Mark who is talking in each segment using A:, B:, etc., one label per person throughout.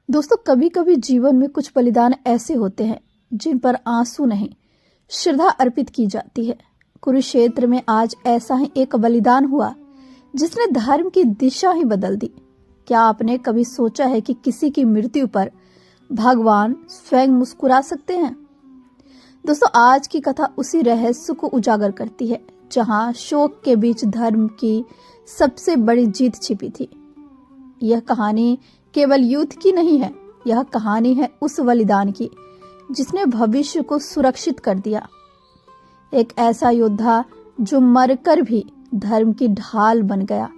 A: दोस्तों, कभी कभी जीवन में कुछ बलिदान ऐसे होते हैं जिन पर आंसू नहीं, श्रद्धा अर्पित की जाती है। कुरुक्षेत्र में आज ऐसा ही एक बलिदान हुआ जिसने धर्म की दिशा ही बदल दी। क्या आपने कभी सोचा है कि किसी की मृत्यु पर भगवान स्वयं मुस्कुरा सकते हैं? दोस्तों, आज की कथा उसी रहस्य को उजागर करती है जहां शोक के बीच धर्म की सबसे बड़ी जीत छिपी थी। यह कहानी केवल युद्ध की नहीं है, यह कहानी है उस बलिदान की जिसने भविष्य को सुरक्षित कर दिया। एक ऐसा योद्धा जो मरकर भी धर्म की ढाल बन गया।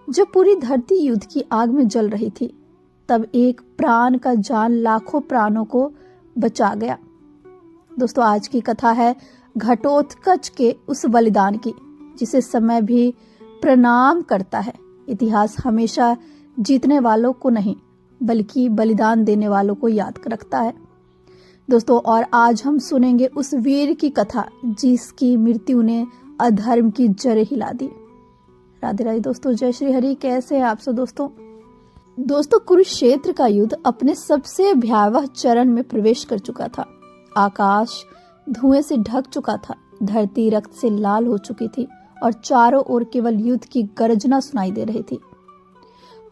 A: जब पूरी धरती युद्ध की आग में जल रही थी, तब एक प्राण का जान लाखों प्राणों को बचा गया। दोस्तों, आज की कथा है घटोत्कच के उस बलिदान की जिसे समय भी प्रणाम करता है। इतिहास हमेशा जीतने वालों को नहीं, बल्कि बलिदान देने वालों को याद रखता है। दोस्तों, और आज हम सुनेंगे उस वीर की कथा जिसकी मृत्यु ने अधर्म की जड़ें हिला दी। राधे राधे दोस्तों, जय श्री हरि। कैसे हैं आप सब दोस्तों, कुरुक्षेत्र का युद्ध अपने सबसे भयावह चरण में प्रवेश कर चुका था। आकाश धुएं से ढक चुका था, धरती रक्त से लाल हो चुकी थी और चारों ओर केवल युद्ध की गर्जना सुनाई दे रही थी।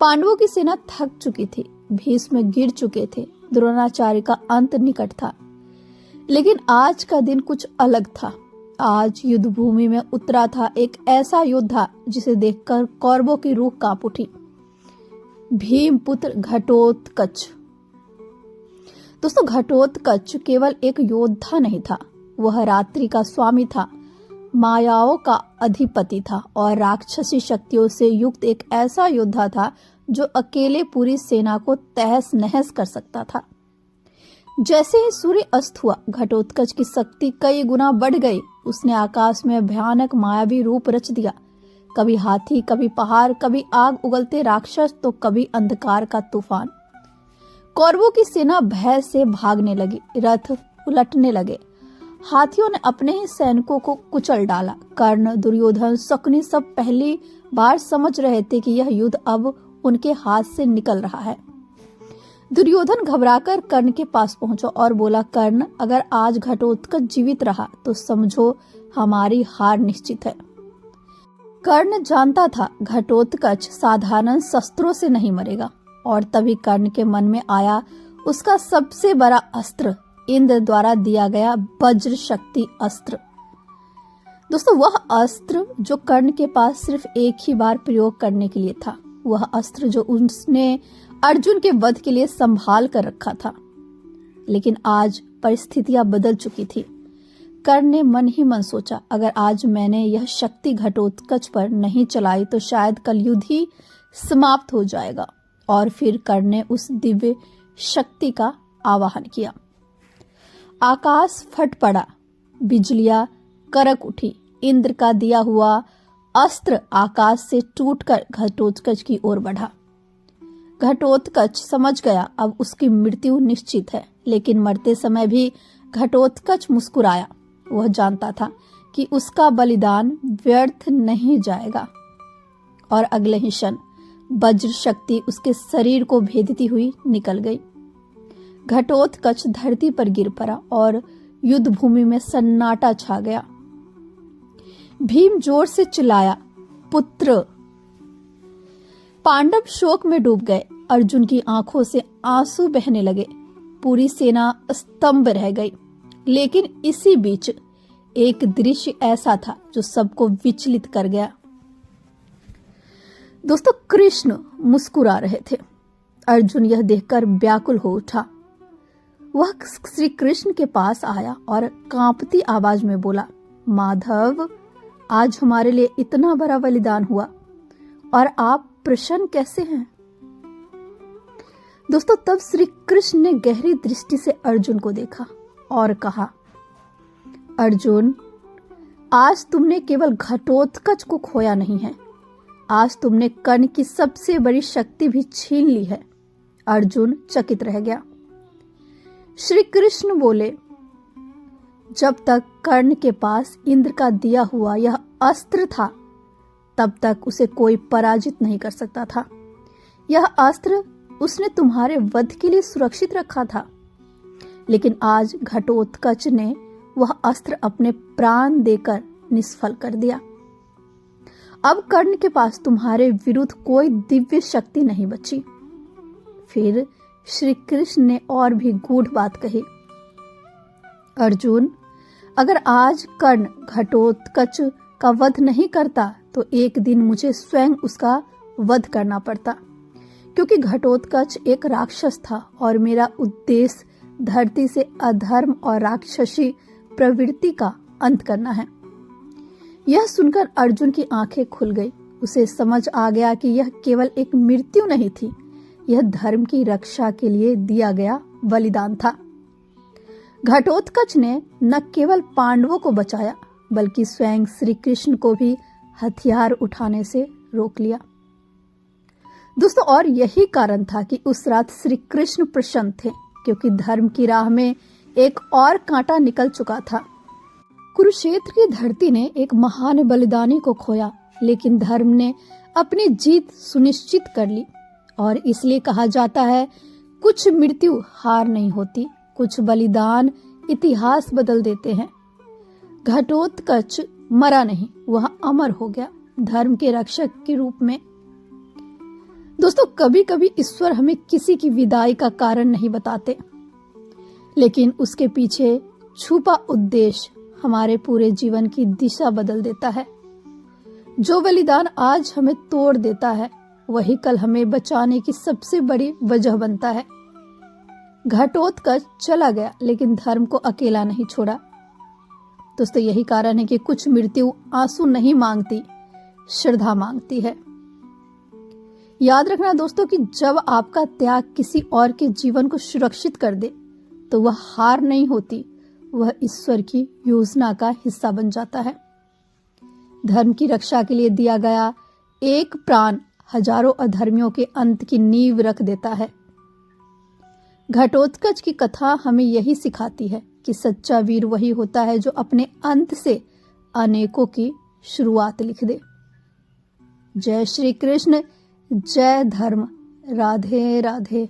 A: पांडवों की सेना थक चुकी थी, भीष्म गिर चुके थे, द्रोणाचार्य का अंत निकट था। लेकिन आज का दिन कुछ अलग था। आज युद्ध भूमि में उतरा था एक ऐसा योद्धा जिसे देखकर कौरवों की रूह कांप उठी। भीम पुत्र घटोत्कच। दोस्तों, घटोत्कच केवल एक योद्धा नहीं था, वह रात्रि का स्वामी था, मायाओं का अधिपति था और राक्षसी शक्तियों से युक्त एक ऐसा योद्धा था जो अकेले पूरी सेना को तहस नहस कर सकता था। जैसे ही सूर्य अस्त हुआ, घटोत्कच की शक्ति कई गुना बढ़ गई। उसने आकाश में भयानक मायावी रूप रच दिया। कभी हाथी, कभी पहाड़, कभी आग उगलते राक्षस, तो कभी अंधकार का तूफान। कौरवों की सेना भय से भागने लगी, रथ उलटने लगे, हाथियों ने अपने ही सैनिकों को कुचल डाला। कर्ण, दुर्योधन, शकुनि सब पहली बार समझ रहे थे कि यह युद्ध अब उनके हाथ से निकल रहा है। दुर्योधन घबराकर कर्ण के पास पहुंचा और बोला, कर्ण, अगर आज घटोत्कच जीवित रहा तो समझो हमारी हार निश्चित है। कर्ण जानता था घटोत्कच साधारण शस्त्रों से नहीं मरेगा, और तभी कर्ण के मन में आया उसका सबसे बड़ा अस्त्र, इंद्र द्वारा दिया गया वज्र शक्ति अस्त्र। दोस्तों, वह अस्त्र जो कर्ण के पास सिर्फ एक ही बार प्रयोग करने के लिए था, वह अस्त्र जो उसने अर्जुन के वध के लिए संभाल कर रखा था। लेकिन आज परिस्थितियां बदल चुकी थी। कर्ण ने मन ही मन सोचा, अगर आज मैंने यह शक्ति घटोत्कच पर नहीं चलाई तो शायद कल युद्ध ही समाप्त हो जाएगा। और फिर कर्ण ने उस दिव्य शक्ति का आवाहन किया। आकाश फट पड़ा, बिजलियां करक उठी, इंद्र का दिया हुआ अस्त्र आकाश से टूटकर घटोत्कच की ओर बढ़ा। घटोत्कच समझ गया अब उसकी मृत्यु निश्चित है, लेकिन मरते समय भी घटोत्कच मुस्कुराया। वह जानता था कि उसका बलिदान व्यर्थ नहीं जाएगा। और अगले ही क्षण वज्र शक्ति उसके शरीर को भेदती हुई निकल गई। घटोत्कच धरती पर गिर पड़ा और युद्ध भूमि में सन्नाटा छा गया। भीम जोर से चिल्लाया, पुत्र। पांडव शोक में डूब गए। अर्जुन की आंखों से आंसू बहने लगे। पूरी सेना स्तंभ रह गई। लेकिन इसी बीच एक दृश्य ऐसा था जो सबको विचलित कर गया। दोस्तों, कृष्ण मुस्कुरा रहे थे। अर्जुन यह देखकर व्याकुल हो उठा। वह श्री कृष्ण के पास आया और कांपती आवाज में बोला, माधव, आज हमारे लिए इतना बड़ा बलिदान हुआ और आप प्रसन्न कैसे हैं? दोस्तों, तब श्री कृष्ण ने गहरी दृष्टि से अर्जुन को देखा और कहा, अर्जुन, आज तुमने केवल घटोत्कच को खोया नहीं है, आज तुमने कर्ण की सबसे बड़ी शक्ति भी छीन ली है। अर्जुन चकित रह गया। श्री कृष्ण बोले, जब तक कर्ण के पास इंद्र का दिया हुआ यह अस्त्र था, तब तक उसे कोई पराजित नहीं कर सकता था। यह अस्त्र उसने तुम्हारे वध के लिए सुरक्षित रखा था, लेकिन आज घटोत्कच ने वह अस्त्र अपने प्राण देकर निष्फल कर दिया। अब कर्ण के पास तुम्हारे विरुद्ध कोई दिव्य शक्ति नहीं बची। फिर श्री कृष्ण ने और भी गूढ़ बात कही, अर्जुन, अगर आज कर्ण घटोत्कच का वध नहीं करता तो एक दिन मुझे स्वयं उसका वध करना पड़ता, क्योंकि घटोत्कच एक राक्षस था और मेरा उद्देश्य धरती से अधर्म और राक्षसी प्रवृत्ति का अंत करना है। यह सुनकर अर्जुन की आंखें खुल गई। उसे समझ आ गया कि यह केवल एक मृत्यु नहीं थी, यह धर्म की रक्षा के लिए दिया गया बलिदान था। घटोत्कच ने न केवल पांडवों को बचाया, बल्कि स्वयं श्री कृष्ण को भी हथियार उठाने से रोक लिया। दोस्तों, और यही कारण था कि उस रात श्री कृष्ण प्रसन्न थे, क्योंकि धर्म की राह में एक और कांटा निकल चुका था। कुरुक्षेत्र की धरती ने एक महान बलिदानी को खोया, लेकिन धर्म ने अपनी जीत सुनिश्चित कर ली। और इसलिए कहा जाता है, कुछ मृत्यु हार नहीं होती, कुछ बलिदान इतिहास बदल देते हैं। घटोत्कच मरा नहीं, वह अमर हो गया धर्म के रक्षक के रूप में। दोस्तों, कभी कभी ईश्वर हमें किसी की विदाई का कारण नहीं बताते, लेकिन उसके पीछे छुपा उद्देश्य हमारे पूरे जीवन की दिशा बदल देता है। जो बलिदान आज हमें तोड़ देता है, वही कल हमें बचाने की सबसे बड़ी वजह बनता है। घटोत्कच चला गया, लेकिन धर्म को अकेला नहीं छोड़ा। दोस्तों, यही कारण है कि कुछ मृत्यु आंसू नहीं मांगती, श्रद्धा मांगती है। याद रखना दोस्तों कि जब आपका त्याग किसी और के जीवन को सुरक्षित कर दे, तो वह हार नहीं होती, वह ईश्वर की योजना का हिस्सा बन जाता है। धर्म की रक्षा के लिए दिया गया एक प्राण हजारों अधर्मियों के अंत की नींव रख देता है। घटोत्कच की कथा हमें यही सिखाती है कि सच्चा वीर वही होता है जो अपने अंत से अनेकों की शुरुआत लिख दे। जय श्री कृष्ण, जय धर्म, राधे राधे।